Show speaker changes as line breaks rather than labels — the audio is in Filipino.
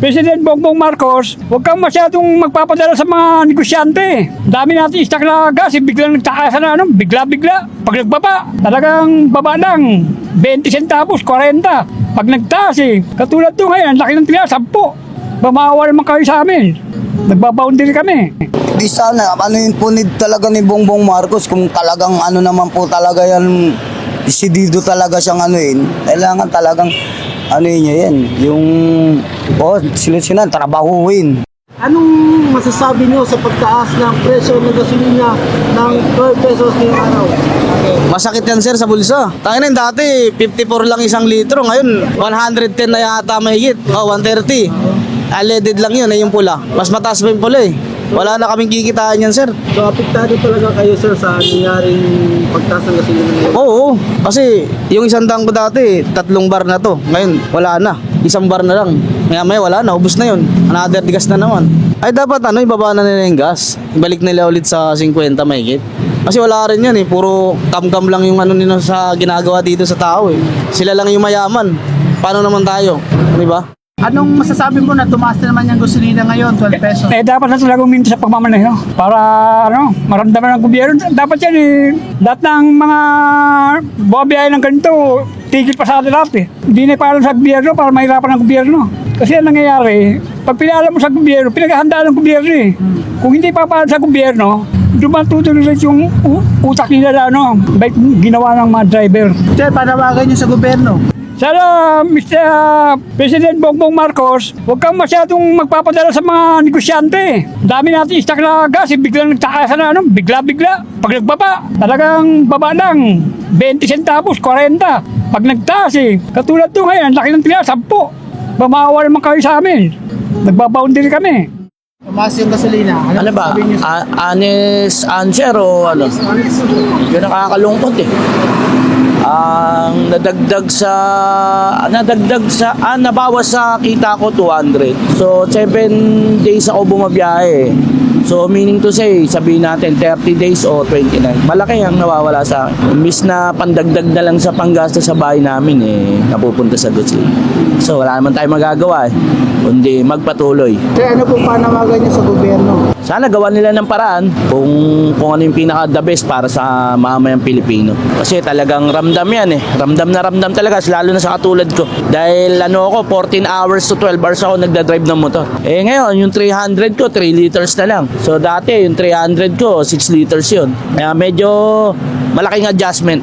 President Bongbong Marcos, huwag kang masyadong magpapadala sa mga negosyante. Dami natin stock na gas, biglang nagtakasan na bigla-bigla. Pag nagbaba, talagang baba lang. 20 centavos, 40. Pag nagtaas katulad to ngayon, ang laki ng tila, 10. Bamawa naman kayo sa amin. Nagbaboundary kami.
Di sana, ano yun po need talaga ni Bongbong Marcos, kung talagang ano naman po talaga yan, desidido talaga siyang anuin, kailangan talagang ano niya yan, yung sila trabahuin.
Anong masasabi niyo sa pagtaas ng presyo ng gasolina ng 12 pesos ngayong araw?
Masakit yan sir sa bulsa. Tangina dati 54 lang isang litro, ngayon 110 na yata mahigit, 130. Aleded lang yun, yung pula. Mas mataas pa yung pula Wala na kaming kikitaan yan sir.
So apektado talaga kayo sir sa nangyaring pagtaas ng gasolina ngayon?
Oo, kasi yung isang dang ko dati, 3 bar na to. Ngayon, wala na. 1 bar na lang. May wala na, ubos na yun. Another gas na naman. Ay dapat ibaba na nila yung gas. Ibalik nila ulit sa 50 mahigit. Kasi wala rin yan puro kam-kam lang yung nila sa ginagawa dito sa tao Sila lang yung mayaman. Paano naman tayo? Di ba?
Anong masasabi mo na tumaas na naman yung gasolina ngayon, 12 pesos?
Dapat na talaga uminto sa pagmamaneho para maramdaman ng gobyerno. Dapat yan lahat ng mga buwabiyay ng ganito, tigil pa sa atin lahat Hindi na para sa gobyerno para mahirapan ng gobyerno. Kasi ang nangyayari, pag pinaalam mo sa gobyerno, pinaghahandaan ng gobyerno Kung hindi pa para sa gobyerno, dumatutuloy yung utak nila na ginawa ng mga driver.
Sir, panawagan niyo sa gobyerno.
Sana, Mr. President Bongbong Marcos, huwag kang masyadong magpapadala sa mga negosyante. Dami natin stock na gas, biglang nagtakasan na bigla-bigla. Pag nagbaba, talagang baba lang. 20 centavos, 40. Pag nagtaas katulad to ngayon, ang laki ng tila, 10. Bamawa naman kayo sa amin. Nagbaboundary kami.
Tumaas yung gasolina.
Ano ba?
masasabi niyo, sir?
Honest answer o ano? Yun nakakalungkot Ang nabawas sa kita ko 200. So 7 days ako bumabiyahe. So meaning to say, sabihin natin 30 days o 29. Malaki ang nawawala sa akin. Imbis na pandagdag na lang sa panggastos sa bahay namin napupunta sa gasolina. So wala naman tayong magagawa kundi magpatuloy.
Sir, ano pong panawagan niyo sa gobyerno?
Sana gawan nila ng paraan kung ano yung pinaka the best para sa mamayang Pilipino. Kasi talagang ramdam yan Ramdam na ramdam talaga, lalo na sa katulad ko. Dahil 14 hours to 12 hours ako nagdadrive ng motor. Ngayon, yung 300 ko, 3 liters na lang. So dati, yung 300 ko, 6 liters yun. Kaya medyo malaking adjustment.